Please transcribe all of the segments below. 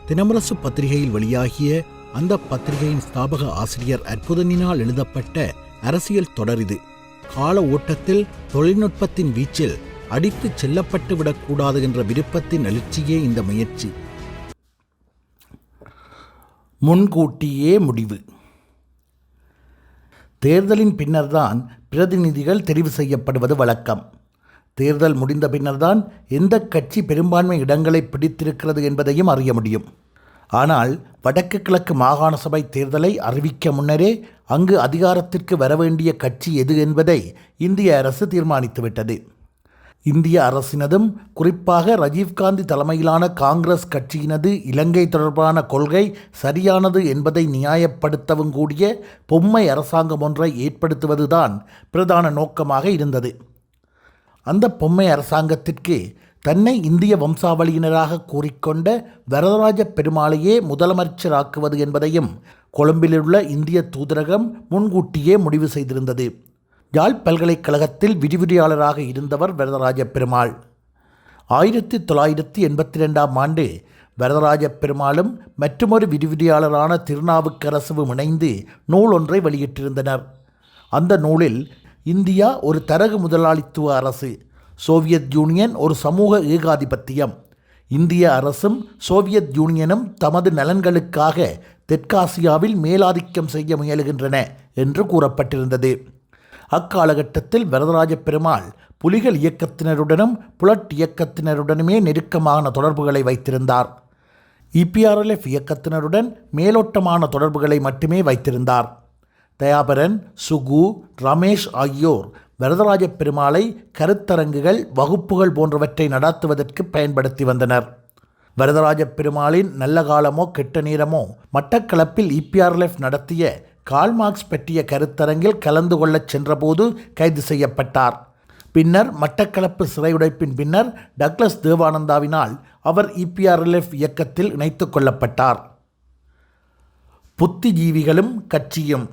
தினமரசு பத்திரிகையில் வெளியாகிய அந்த பத்திரிகையின் ஸ்தாபக ஆசிரியர் அற்புதனினால் எழுதப்பட்ட அரசியல் தொடர் இது. கால ஓட்டத்தில் தொழில்நுட்பத்தின் வீச்சில் அடித்துச் செல்லப்பட்டு விடக்கூடாது என்ற விருப்பத்தின் எழுச்சியே இந்த முயற்சி. முன்கூட்டியே முடிவு. தேர்தலின் பின்னர்தான் பிரதிநிதிகள் தெரிவு செய்யப்படுவது வழக்கம். தேர்தல் முடிந்த பின்னர்தான் எந்த கட்சி பெரும்பான்மை இடங்களை பிடித்திருக்கிறது என்பதையும் அறிய முடியும். ஆனால் வடக்கு கிழக்கு மாகாண சபை தேர்தலை அறிவிக்க முன்னரே அங்கு அதிகாரத்திற்கு வரவேண்டிய கட்சி எது என்பதை இந்திய அரசு தீர்மானித்துவிட்டது. இந்திய அரசினதும் குறிப்பாக ராஜீவ்காந்தி தலைமையிலான காங்கிரஸ் கட்சியினது இலங்கை தொடர்பான கொள்கை சரியானது என்பதை நியாயப்படுத்தவும் கூடிய பொம்மை அரசாங்கம் ஒன்றை ஏற்படுத்துவதுதான் பிரதான நோக்கமாக இருந்தது. அந்த பொம்மை அரசாங்கத்திற்கு தன்னை இந்திய வம்சாவளியினராக கூறிக்கொண்ட வரதராஜ பெருமாளையே முதலமைச்சராக்குவது என்பதையும் கொழும்பிலுள்ள இந்திய தூதரகம் முன்கூட்டியே முடிவு செய்திருந்தது. யாழ் பல்கலைக்கழகத்தில் விரிவுரையாளராக இருந்தவர் வரதராஜ பெருமாள். 1982ஆம் ஆண்டு வரதராஜ பெருமாளும் மற்றொரு விரிவுரையாளரான திருநாவுக்கரசுவும் இணைந்து நூல் ஒன்றை வெளியிட்டிருந்தனர். அந்த நூலில் இந்தியா ஒரு தரகு முதலாளித்துவ அரசு, சோவியத் யூனியன் ஒரு சமூக ஏகாதிபத்தியம், இந்திய அரசும் சோவியத் யூனியனும் தமது நலன்களுக்காக தெற்காசியாவில் மேலாதிக்கம் செய்ய முயலுகின்றன என்று கூறப்பட்டிருந்தது. அக்காலகட்டத்தில் வரதராஜ பெருமாள் புலிகள் இயக்கத்தினருடனும் புலட் இயக்கத்தினருடனுமே நெருக்கமான தொடர்புகளை வைத்திருந்தார். EPRLF இயக்கத்தினருடன் மேலோட்டமான தொடர்புகளை மட்டுமே வைத்திருந்தார். தயாபரன், சுகு, ரமேஷ் ஆகியோர் வரதராஜ பெருமாளை கருத்தரங்குகள், வகுப்புகள் போன்றவற்றை நடத்துவதற்கு பயன்படுத்தி வந்தனர். வரதராஜ பெருமாளின் நல்ல காலமோ கெட்ட நேரமோ மட்டக்களப்பில் EPRLF நடத்திய கால்மார்க்ஸ் பற்றிய கருத்தரங்கில் கலந்து கொள்ளச் சென்றபோது கைது செய்யப்பட்டார். பின்னர் மட்டக்களப்பு சிறையுடைப்பின் பின்னர் டக்ளஸ் தேவானந்தாவினால் அவர் EPRLF இயக்கத்தில் இணைத்து கொள்ளப்பட்டார். புத்திஜீவிகளும் கட்சியும்.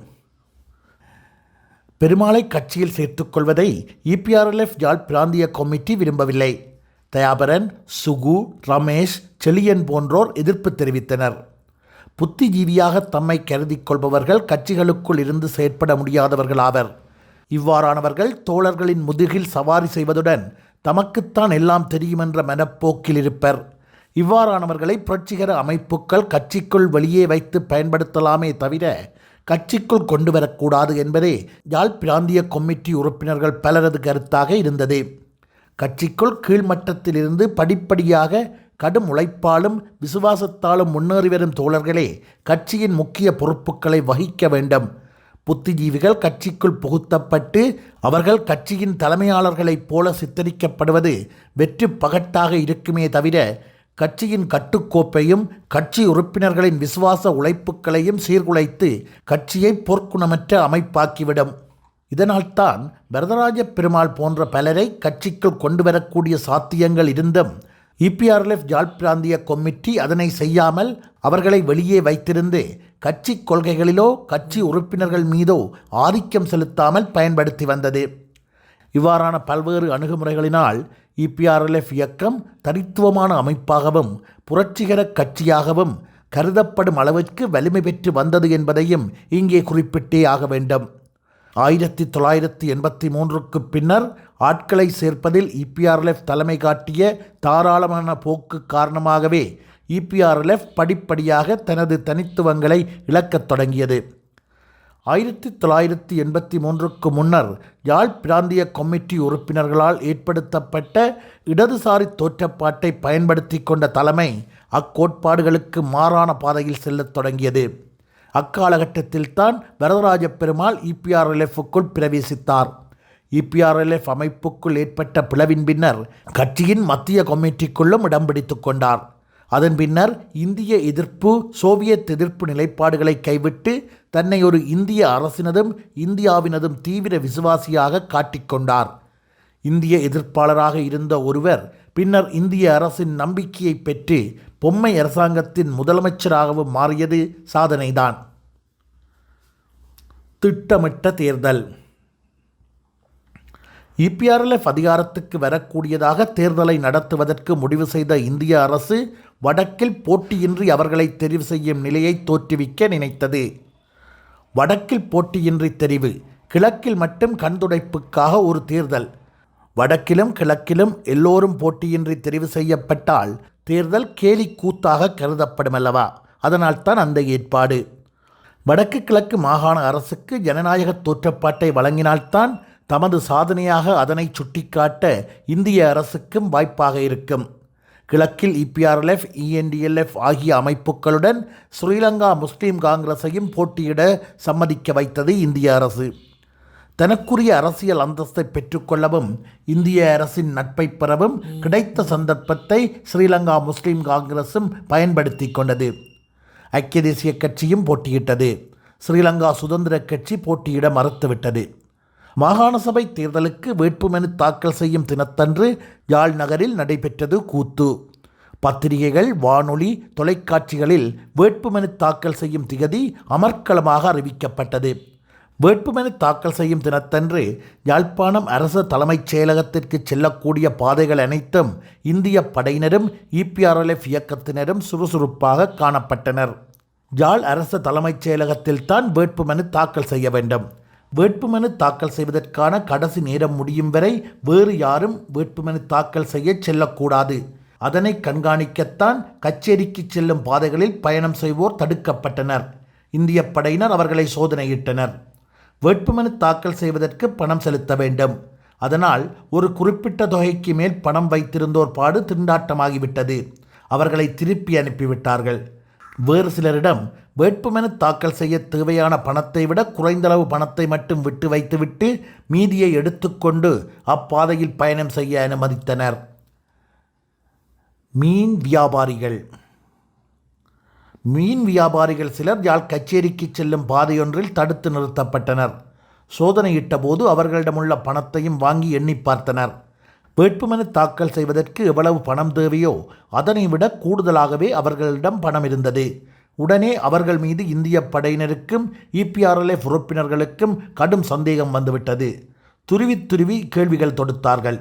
பெருமாளை கட்சியில் சேர்த்துக்கொள்வதை EPRLF யாழ் பிராந்திய கமிட்டி விரும்பவில்லை. தயாபரன், சுகு, ரமேஷ், செழியன் போன்றோர் எதிர்ப்பு தெரிவித்தனர். புத்திஜீவியாக தம்மை கருதி கொள்பவர்கள் கட்சிகளுக்குள் இருந்து செயற்பட முடியாதவர்களாவர். இவ்வாறானவர்கள் தோழர்களின் முதுகில் சவாரி செய்வதுடன் தமக்குத்தான் எல்லாம் தெரியுமென்ற மனப்போக்கில் இருப்பர். இவ்வாறானவர்களை புரட்சிகர அமைப்புக்கள் கட்சிக்குள் வெளியே வைத்து பயன்படுத்தலாமே தவிர கட்சிக்குள் கொண்டு வரக்கூடாது என்பதே யாழ் பிராந்திய கமிட்டி உறுப்பினர்கள் பலரது கருத்தாக இருந்தது. கட்சிக்குள் கீழ்மட்டத்திலிருந்து படிப்படியாக கடும் உழைப்பாலும் விசுவாசத்தாலும் முன்னேறி வரும் தோழர்களே கட்சியின் முக்கிய பொறுப்புகளை வகிக்க வேண்டும். புத்திஜீவிகள் கட்சிக்குள் புகுத்தப்பட்டு அவர்கள் கட்சியின் தலைமையாளர்களைப் போல சித்தரிக்கப்படுவது வெற்றி பகட்டாக இருக்குமே தவிர கட்சியின் கட்டுக்கோப்பையும் கட்சி உறுப்பினர்களின் விசுவாச உழைப்புகளையும் சீர்குலைத்து கட்சியை போர்க்குணமற்ற அமைப்பாக்கிவிடும். இதனால்தான் வரதராஜ பெருமாள் போன்ற பலரை கட்சிக்குள் கொண்டு வரக்கூடிய சாத்தியங்கள் இருந்தும் EPRLF யாழ் பிராந்திய கமிட்டி அதனை செய்யாமல் அவர்களை வெளியே வைத்திருந்து கட்சி கொள்கைகளிலோ கட்சி உறுப்பினர்கள் மீதோ ஆதிக்கம் செலுத்தாமல் பயன்படுத்தி வந்தது. இவ்வாறான பல்வேறு அணுகுமுறைகளினால் EPRLF இயக்கம் தனித்துவமான அமைப்பாகவும் புரட்சிகர கட்சியாகவும் கருதப்படும் அளவிற்கு வலிமை பெற்று வந்தது என்பதையும் இங்கே குறிப்பிட்டே ஆக வேண்டும். 1983க்கு பின்னர் ஆட்களை சேர்ப்பதில் EPRLF தலைமை காட்டிய தாராளமான போக்கு காரணமாகவே EPRLF படிப்படியாக தனது தனித்துவங்களை இழக்கத் தொடங்கியது. 1983க்கு முன்னர் யாழ் பிராந்திய கமிட்டி உறுப்பினர்களால் ஏற்படுத்தப்பட்ட இடதுசாரி தோற்றப்பாட்டை பயன்படுத்தி கொண்ட தலைமை அக்கோட்பாடுகளுக்கு மாறான பாதையில் செல்லத் தொடங்கியது. அக்காலகட்டத்தில்தான் வரதராஜ பெருமாள் EPRLFக்குள் பிரவேசித்தார். EPRLF அமைப்புக்குள் ஏற்பட்ட பிளவின் பின்னர் கட்சியின் மத்திய கமிட்டிக்குள்ளும் இடம் பிடித்து கொண்டார். அதன் பின்னர் இந்திய எதிர்ப்பு, சோவியத் எதிர்ப்பு நிலைப்பாடுகளை கைவிட்டு தன்னை ஒரு இந்திய அரசினதும் இந்தியாவினதும் தீவிர விசுவாசியாக காட்டிக்கொண்டார். இந்திய எதிர்ப்பாளராக இருந்த ஒருவர் பின்னர் இந்திய அரசின் நம்பிக்கையை பெற்று பொம்மை அரசாங்கத்தின் முதலமைச்சராகவும் மாறியது சாதனைதான். திட்டமிட்ட தேர்தல். EPRLF அதிகாரத்துக்கு வரக்கூடியதாக தேர்தலை நடத்துவதற்கு முடிவு செய்த இந்திய அரசு வடக்கில் போட்டியின்றி அவர்களை தெரிவு செய்யும் நிலையை தோற்றுவிக்க நினைத்தது. வடக்கில் போட்டியின்றி தெரிவு, கிழக்கில் மட்டும் கண்துடைப்புக்காக ஒரு தேர்தல். வடக்கிலும் கிழக்கிலும் எல்லோரும் போட்டியின்றி தெரிவு செய்யப்பட்டால் தேர்தல் கேலி கூத்தாக கருதப்படுமல்லவா? அதனால்தான் அந்த ஏற்பாடு. வடக்கு கிழக்கு மாகாண அரசுக்கு ஜனநாயக தோற்றப்பாட்டை வழங்கினால்தான் தமது சாதனையாக அதனை சுட்டிக்காட்ட இந்திய அரசுக்கும் வாய்ப்பாக இருக்கும். கிழக்கில் EPRLF, ENDLF ஆகிய அமைப்புகளுடன் ஸ்ரீலங்கா முஸ்லீம் காங்கிரஸையும் போட்டியிட சம்மதிக்க வைத்தது இந்திய அரசு. தனக்குரிய அரசியல் அந்தஸ்தை பெற்றுக்கொள்ளவும் இந்திய அரசின் நட்பை பெறவும் கிடைத்த சந்தர்ப்பத்தை ஸ்ரீலங்கா முஸ்லீம் காங்கிரஸும் பயன்படுத்தி கொண்டது. ஐக்கிய தேசிய கட்சியும் போட்டியிட்டது. ஸ்ரீலங்கா சுதந்திர கட்சி போட்டியிட மறுத்துவிட்டது. மாகாண சபை தேர்தலுக்கு வேட்புமனு தாக்கல் செய்யும் தினத்தன்று யாழ் நகரில் நடைபெற்றது கூத்து. பத்திரிகைகள், வானொலி, தொலைக்காட்சிகளில் வேட்புமனு தாக்கல் செய்யும் திகதி அமர்க்களமாக அறிவிக்கப்பட்டது. வேட்புமனு தாக்கல் செய்யும் தினத்தன்று யாழ்ப்பாணம் அரசு தலைமைச் செயலகத்திற்கு செல்லக்கூடிய பாதைகள் அனைத்தும் இந்திய படையினரும் EPRLF இயக்கத்தினரும் சுறுசுறுப்பாக காணப்பட்டனர். யாழ் அரசு தலைமைச் செயலகத்தில்தான் வேட்புமனு தாக்கல் செய்ய வேண்டும். வேட்புமனு தாக்கல் செய்வதற்கான கடைசி நேரம் முடியும் வரை வேறு யாரும் வேட்புமனு தாக்கல் செய்ய செல்லக்கூடாது. அதனை கண்காணிக்கத்தான் கச்சேரிக்கு செல்லும் பாதைகளில் பயணம் செய்வோர் தடுக்கப்பட்டனர். இந்திய படையினர் அவர்களை சோதனையிட்டனர். வேட்புமனு தாக்கல் செய்வதற்கு பணம் செலுத்த வேண்டும். அதனால் ஒரு குறிப்பிட்ட தொகைக்கு மேல் பணம் வைத்திருந்தோர் பாடு திண்டாட்டமாகிவிட்டது. அவர்களை திருப்பி அனுப்பிவிட்டார்கள். வேறு சிலரிடம் வேட்புமனு தாக்கல் செய்ய தேவையான பணத்தை விட குறைந்தளவு பணத்தை மட்டும் விட்டு வைத்துவிட்டு மீதியை எடுத்துக்கொண்டு அப்பாதையில் பயணம் செய்ய அனுமதித்தனர். மீன் வியாபாரிகள் சிலர் யாழ் கச்சேரிக்கு செல்லும் பாதையொன்றில் தடுத்து நிறுத்தப்பட்டனர். சோதனையிட்ட போது அவர்களிடமுள்ள பணத்தையும் வாங்கி எண்ணி பார்த்தனர். வேட்புமனு தாக்கல் செய்வதற்கு எவ்வளவு பணம் தேவையோ அதனை விட கூடுதலாகவே அவர்களிடம் பணம் இருந்தது. உடனே அவர்கள் மீது இந்திய படையினருக்கும் EPRLF உறுப்பினர்களுக்கும் கடும் சந்தேகம் வந்துவிட்டது. துருவி கேள்விகள் தொடுத்தார்கள்.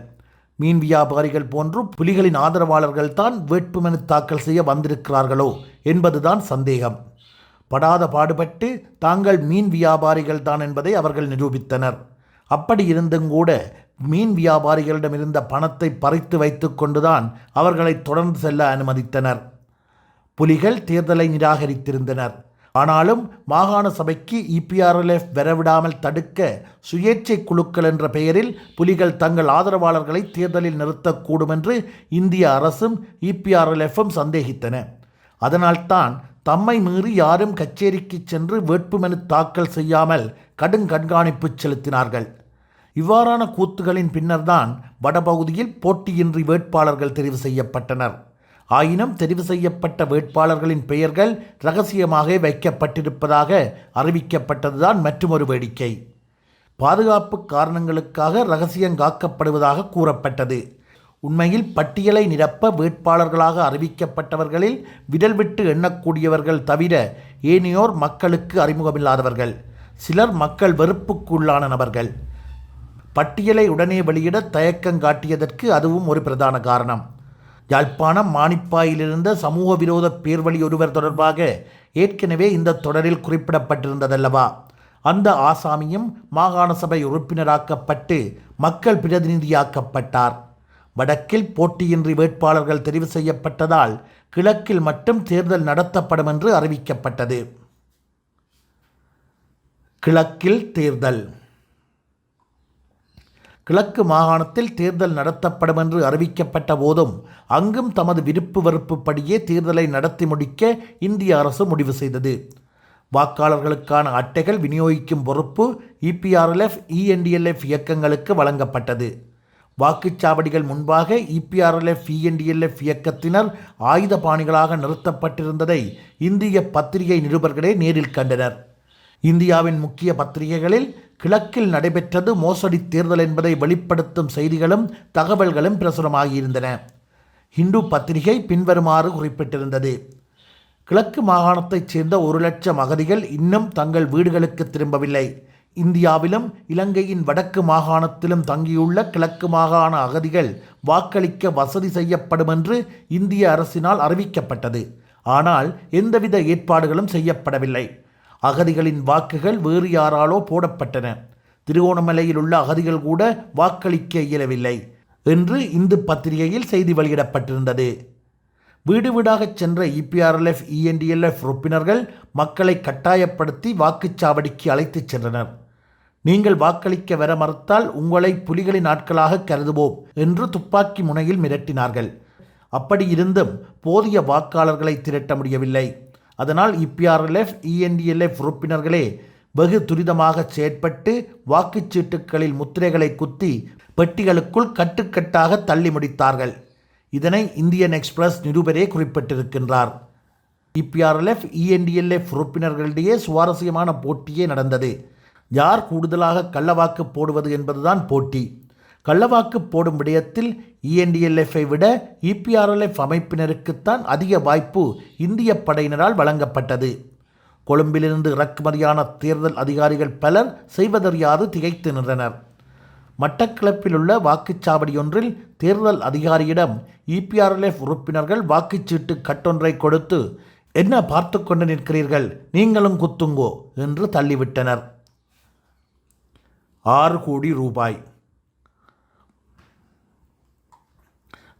மீன் வியாபாரிகள் போன்று புலிகளின் ஆதரவாளர்கள் தான் வேட்புமனு தாக்கல் செய்ய வந்திருக்கிறார்களோ என்பதுதான் சந்தேகம். படாத பாடுபட்டு தாங்கள் மீன் வியாபாரிகள் தான் என்பதை அவர்கள் நிரூபித்தனர். அப்படி இருந்தும் கூட மீன் வியாபாரிகளிடமிருந்த பணத்தை பறித்து வைத்து கொண்டுதான் அவர்களை தொடர்ந்து செல்ல அனுமதித்தனர். புலிகள் தேர்தலை நிராகரித்திருந்தனர். ஆனாலும் மாகாண சபைக்கு EPRLF வரவிடாமல் தடுக்க சுயேட்சை குழுக்கள் என்ற பெயரில் புலிகள் தங்கள் ஆதரவாளர்களை தேர்தலில் நிறுத்தக்கூடும் என்று இந்திய அரசும் EPRLFும் சந்தேகித்தன. அதனால்தான் தம்மை மீறி யாரும் கச்சேரிக்கு சென்று வேட்புமனு தாக்கல் செய்யாமல் கடும் கண்காணிப்பு செலுத்தினார்கள். இவ்வாறான கூத்துகளின் பின்னர்தான் வடபகுதியில் போட்டியின்றி வேட்பாளர்கள் தெரிவு செய்யப்பட்டனர். ஆயினும் தெரிவு செய்யப்பட்ட வேட்பாளர்களின் பெயர்கள் இரகசியமாக வைக்கப்பட்டிருப்பதாக அறிவிக்கப்பட்டதுதான் மற்றுமொரு வேடிக்கை. பாதுகாப்பு காரணங்களுக்காக இரகசியம் காக்கப்படுவதாக கூறப்பட்டது. உண்மையில் பட்டியலை நிரப்ப வேட்பாளர்களாக அறிவிக்கப்பட்டவர்களில் விரல் விட்டு எண்ணக்கூடியவர்கள் தவிர ஏனையோர் மக்களுக்கு அறிமுகமில்லாதவர்கள். சிலர் மக்கள் வெறுப்புக்குள்ளான நபர்கள். பட்டியலை உடனே வெளியிட தயக்கம் காட்டியதற்கு அதுவும் ஒரு பிரதான காரணம். யாழ்ப்பாணம் மானிப்பாயிலிருந்த சமூக விரோத பேர்வழி ஒருவர் தொடர்பாக ஏற்கனவே இந்த தொடரில் குறிப்பிடப்பட்டிருந்ததல்லவா? அந்த ஆசாமியும் மாகாண சபை உறுப்பினராக்கப்பட்டு மக்கள் பிரதிநிதியாக்கப்பட்டார். வடக்கில் போட்டியின்றி வேட்பாளர்கள் தெரிவு செய்யப்பட்டதால் கிழக்கில் மட்டும் தேர்தல் நடத்தப்படும் என்று அறிவிக்கப்பட்டது. கிழக்கில் தேர்தல். கிழக்கு மாகாணத்தில் தேர்தல் நடத்தப்படும் என்று அறிவிக்கப்பட்ட போதும் அங்கும் தமது விருப்பு வெறுப்புப்படியே தேர்தலை நடத்தி முடிக்க இந்திய அரசு முடிவு செய்தது. வாக்காளர்களுக்கான அட்டைகள் விநியோகிக்கும் பொறுப்பு EPRLF, ENDLF இயக்கங்களுக்கு வழங்கப்பட்டது. வாக்குச்சாவடிகள் முன்பாக EPRLF, ENDLF இயக்கத்தினர் ஆயுதபாணிகளாக நிறுத்தப்பட்டிருந்ததை இந்திய பத்திரிகை நிருபர்களே நேரில் கண்டனர். இந்தியாவின் முக்கிய பத்திரிகைகளில் கிழக்கில் நடைபெற்றது மோசடி தேர்தல் என்பதை வெளிப்படுத்தும் செய்திகளும் தகவல்களும் பிரசுரமாகியிருந்தன. ஹிந்து பத்திரிகை பின்வருமாறு குறிப்பிட்டிருந்தது: கிழக்கு மாகாணத்தைச் சேர்ந்த 1 லட்சம் அகதிகள் இன்னும் தங்கள் வீடுகளுக்கு திரும்பவில்லை. இந்தியாவிலும் இலங்கையின் வடக்கு மாகாணத்திலும் தங்கியுள்ள கிழக்கு மாகாண அகதிகள் வாக்களிக்க வசதி செய்யப்படும் என்று இந்திய அரசினால் அறிவிக்கப்பட்டது. ஆனால் எந்தவித ஏற்பாடுகளும் செய்யப்படவில்லை. அகதிகளின் வாக்குகள் வேறு யாராலோ போடப்பட்டன. திருகோணமலையில் உள்ள அகதிகள் கூட வாக்களிக்க இயலவில்லை என்று இந்து பத்திரிகையில் செய்தி வெளியிடப்பட்டிருந்தது. வீடு வீடாகச் சென்ற EPRLF ENDLF உறுப்பினர்கள் மக்களை கட்டாயப்படுத்தி வாக்குச்சாவடிக்கு அழைத்துச் சென்றனர். நீங்கள் வாக்களிக்க வர மறுத்தால் உங்களை புலிகளின் ஆட்களாக கருதுவோம் என்று துப்பாக்கி முனையில் மிரட்டினார்கள். அப்படி இருந்தும் போதிய வாக்காளர்களை திரட்ட முடியவில்லை. அதனால் EPRLF ENDLF உறுப்பினர்களே வெகு துரிதமாக செயற்பட்டு வாக்குச்சீட்டுகளில் முத்திரைகளை குத்தி பெட்டிகளுக்குள் கட்டுக்கட்டாக தள்ளி முடித்தார்கள். இதனை இந்தியன் எக்ஸ்பிரஸ் நிருபரே குறிப்பிட்டிருக்கின்றார். EPRLF ENDLF உறுப்பினர்களிடையே சுவாரஸ்யமான போட்டியே நடந்தது. யார் கூடுதலாக கள்ளவாக்கு போடுவது என்பதுதான் போட்டி. கள்ளவாக்கு போடும் விடயத்தில் ENDLFஐ விட EPRLF அமைப்பினருக்குத்தான் அதிக வாய்ப்பு இந்திய படையினரால் வழங்கப்பட்டது. கொழும்பிலிருந்து இறக்குமதியான தேர்தல் அதிகாரிகள் பலர் செய்வதறியாது திகைத்து நின்றனர். மட்டக்களப்பில் உள்ள வாக்குச்சாவடியொன்றில் தேர்தல் அதிகாரியிடம் EPRLF உறுப்பினர்கள் வாக்குச்சீட்டு கட்டொன்றை கொடுத்து, என்ன பார்த்து கொண்டு நிற்கிறீர்கள், நீங்களும் குத்துங்கோ என்று தள்ளிவிட்டனர். 6 கோடி ரூபாய்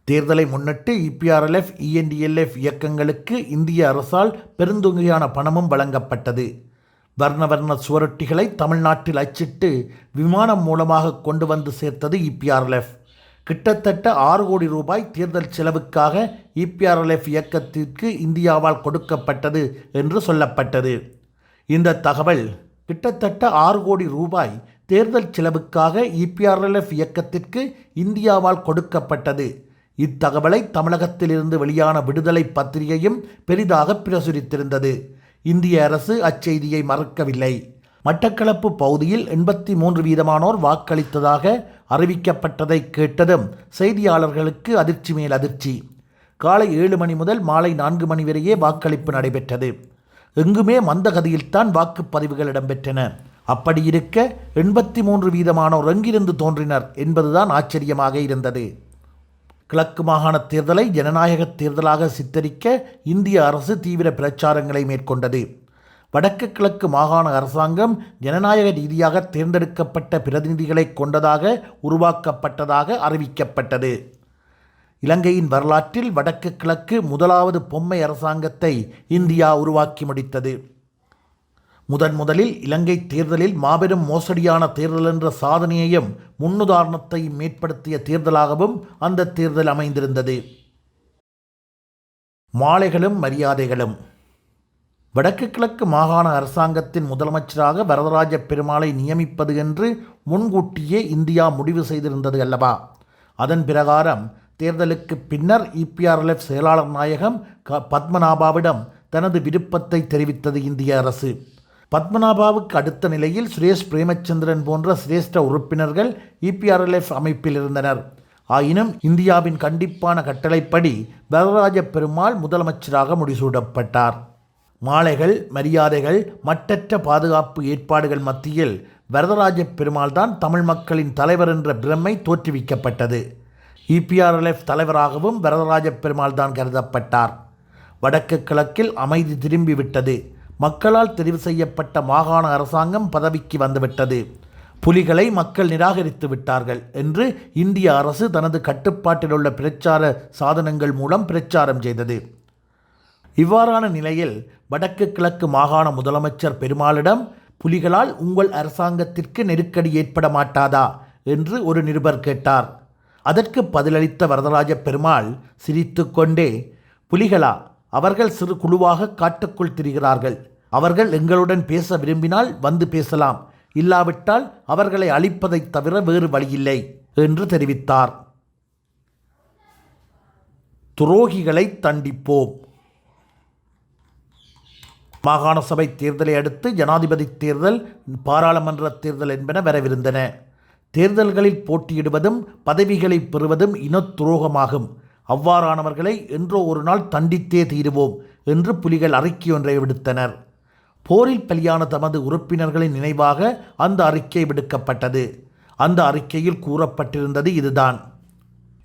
தேர்தலை முன்னிட்டு EPRLF ENDLF இயக்கங்களுக்கு இந்திய அரசால் பெருந்தொகையான பணமும் வழங்கப்பட்டது. வர்ண சுவரொட்டிகளை தமிழ்நாட்டில் அச்சிட்டு விமானம் மூலமாக கொண்டு வந்து சேர்த்தது EPRLF. கிட்டத்தட்ட 6 கோடி ரூபாய் தேர்தல் செலவுக்காக EPRLF இயக்கத்திற்கு இந்தியாவால் கொடுக்கப்பட்டது என்று சொல்லப்பட்டது. இந்த தகவல் கிட்டத்தட்ட 6 கோடி ரூபாய் தேர்தல் செலவுக்காக EPRLF இயக்கத்திற்கு இந்தியாவால் கொடுக்கப்பட்டது. இத்தகவலை தமிழகத்திலிருந்து வெளியான விடுதலை பத்திரிகையும் பெரிதாக பிரசுரித்திருந்தது. இந்திய அரசு அச்செய்தியை மறுக்கவில்லை. மட்டக்களப்பு பகுதியில் 83% வாக்களித்ததாக அறிவிக்கப்பட்டதை கேட்டதும் செய்தியாளர்களுக்கு அதிர்ச்சி மேல் அதிர்ச்சி. காலை 7 மணி முதல் மாலை 4 மணி வரையே வாக்களிப்பு நடைபெற்றது. எங்குமே மந்தகதியில்தான் வாக்குப்பதிவுகள் இடம்பெற்றன. அப்படி இருக்க 83% எங்கிருந்து தோன்றினர் என்பதுதான் ஆச்சரியமாக இருந்தது. கிழக்கு மாகாண தேர்தலை ஜனநாயக தேர்தலாக சித்தரிக்க இந்திய அரசு தீவிர பிரச்சாரங்களை மேற்கொண்டது. வடக்கு கிழக்கு மாகாண அரசாங்கம் ஜனநாயக ரீதியாக தேர்ந்தெடுக்கப்பட்ட பிரதிநிதிகளை கொண்டதாக உருவாக்கப்பட்டதாக அறிவிக்கப்பட்டது. இலங்கையின் வரலாற்றில் வடக்கு கிழக்கு முதலாவது பொம்மை அரசாங்கத்தை இந்தியா உருவாக்கி முடித்தது. முதலில் இலங்கை தேர்தலில் மாபெரும் மோசடியான தேர்தல் என்ற சாதனையையும் முன்னுதாரணத்தையும் ஏற்படுத்திய தேர்தலாகவும் அந்த தேர்தல் அமைந்திருந்தது. மாலைகளும் மரியாதைகளும். வடக்கு கிழக்கு மாகாண அரசாங்கத்தின் முதலமைச்சராக வரதராஜ பெருமாளை நியமிப்பது என்று முன்கூட்டியே இந்தியா முடிவு செய்திருந்தது அல்லவா? அதன் பிரகாரம் தேர்தலுக்கு பின்னர் EPRLF செயலாளர் நாயகம் பத்மநாபாவிடம் தனது விருப்பத்தை தெரிவித்தது இந்திய அரசு. பத்மநாபாவுக்கு அடுத்த நிலையில் சுரேஷ் பிரேமச்சந்திரன் போன்ற சிரேஷ்ட உறுப்பினர்கள் EPRLF அமைப்பில் இருந்தனர். ஆயினும் இந்தியாவின் கண்டிப்பான கட்டளைப்படி வரதராஜ பெருமாள் முதலமைச்சராக முடிசூடப்பட்டார். மாலைகள் மரியாதைகள் மட்டற்ற பாதுகாப்பு ஏற்பாடுகள் மத்தியில் வரதராஜ பெருமாள் தான் தமிழ் மக்களின் தலைவர் என்ற பிரமை தோற்றுவிக்கப்பட்டது. EPRLF தலைவராகவும் வரதராஜ பெருமாள் தான் கருதப்பட்டார். வடக்கு கிழக்கில் அமைதி திரும்பிவிட்டது. மக்களால் தெரிவு செய்யப்பட்ட மாகாண அரசாங்கம் பதவிக்கு வந்துவிட்டது. புலிகளை மக்கள் நிராகரித்து விட்டார்கள் என்று இந்திய அரசு தனது கட்டுப்பாட்டில் உள்ள பிரச்சார சாதனங்கள் மூலம் பிரச்சாரம் செய்தது. இவ்வாறான நிலையில் வடக்கு கிழக்கு மாகாண முதலமைச்சர் பெருமாளிடம் புலிகளால் உங்கள் அரசாங்கத்திற்கு நெருக்கடி ஏற்பட மாட்டாதா என்று ஒரு நிருபர் கேட்டார். அதற்கு பதிலளித்த வரதராஜ பெருமாள் சிரித்து கொண்டே, புலிகளா? அவர்கள் சிறு குழுவாக காட்டுக்குள் திரிகிறார்கள். அவர்கள் எங்களுடன் பேச விரும்பினால் வந்து பேசலாம், இல்லாவிட்டால் அவர்களை அழிப்பதைத் தவிர வேறு வழியில்லை என்று தெரிவித்தார். துரோகிகளை தண்டிப்போம். மாகாண சபை தேர்தலை அடுத்து ஜனாதிபதி தேர்தல், பாராளுமன்ற தேர்தல் என்பன வரவிருந்தன. தேர்தல்களில் போட்டியிடுவதும் பதவிகளை பெறுவதும் இனத்துரோகமாகும். அவ்வாறானவர்களை என்றோ ஒரு நாள் தண்டித்தே தீருவோம் என்று புலிகள் அறிக்கையொன்றை விடுத்தனர். போரில் பலியான தமது உறுப்பினர்களின் நினைவாக அந்த அறிக்கை விடுக்கப்பட்டது. அந்த அறிக்கையில் கூறப்பட்டிருந்தது இதுதான்: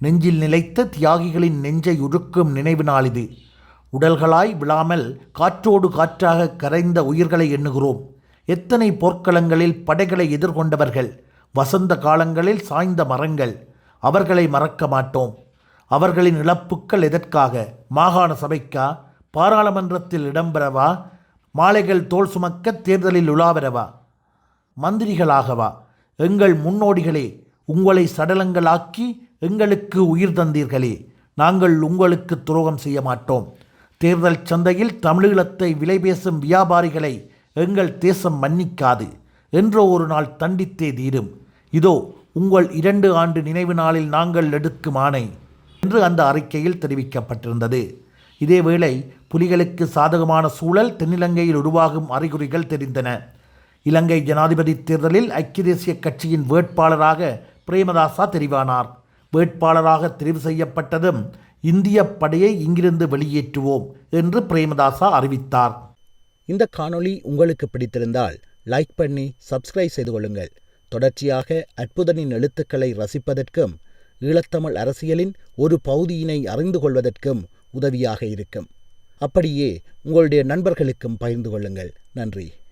நெஞ்சில் நிலைத்த தியாகிகளின் நெஞ்சை உருக்கும் நினைவு நாள் இது. உடல்களாய் விழாமல் காற்றோடு காற்றாக கரைந்த உயிர்களை எண்ணுகிறோம். எத்தனை போர்க்களங்களில் படைகளை எதிர்கொண்டவர்கள், வசந்த காலங்களில் சாய்ந்த மரங்கள். அவர்களை மறக்க மாட்டோம். அவர்களின் இழப்புக்கள் எதற்காக? மாகாண சபைக்கா? பாராளுமன்றத்தில் இடம்பெறவா? மாலைகள் தோல் சுமக்க தேர்தலில் உலாவரவா? மந்திரிகளாகவா? எங்கள் முன்னோடிகளே, உங்களை சடலங்களாக்கி எங்களுக்கு உயிர் தந்தீர்களே, நாங்கள் உங்களுக்கு துரோகம் செய்ய மாட்டோம். தேர்தல் சந்தையில் தமிழீழத்தை விலை பேசும் வியாபாரிகளை எங்கள் தேசம் மன்னிக்காது. என்றோ ஒரு நாள் தண்டித்தே தீரும். இதோ உங்கள் 2 ஆண்டு நினைவு நாளில் நாங்கள் எடுக்கும் ஆணை என்று அந்த அறிக்கையில் தெரிவிக்கப்பட்டிருந்தது. இதேவேளை புலிகளுக்கு சாதகமான சூழல் தென்னிலங்கையில் உருவாகும் அறிகுறிகள் தெரிந்தன. இலங்கை ஜனாதிபதி தேர்தலில் ஐக்கிய தேசிய கட்சியின் வேட்பாளராக பிரேமதாசா தெரிவானார். வேட்பாளராக தெரிவு செய்யப்பட்டதும் இந்திய படையை இங்கிருந்து வெளியேற்றுவோம் என்று பிரேமதாசா அறிவித்தார். இந்த காணொளி உங்களுக்கு பிடித்திருந்தால் லைக் பண்ணி சப்ஸ்கிரைப் செய்து கொள்ளுங்கள். தொடர்ச்சியாக அற்புதனின் எழுத்துக்களை ரசிப்பதற்கும் ஈழத்தமிழ் அரசியலின் ஒரு பகுதியினை அறிந்து கொள்வதற்கும் உதவியாக இருக்கும். அப்படியே உங்களுடைய நண்பர்களுக்கும் பகிர்ந்து கொள்ளுங்கள். நன்றி.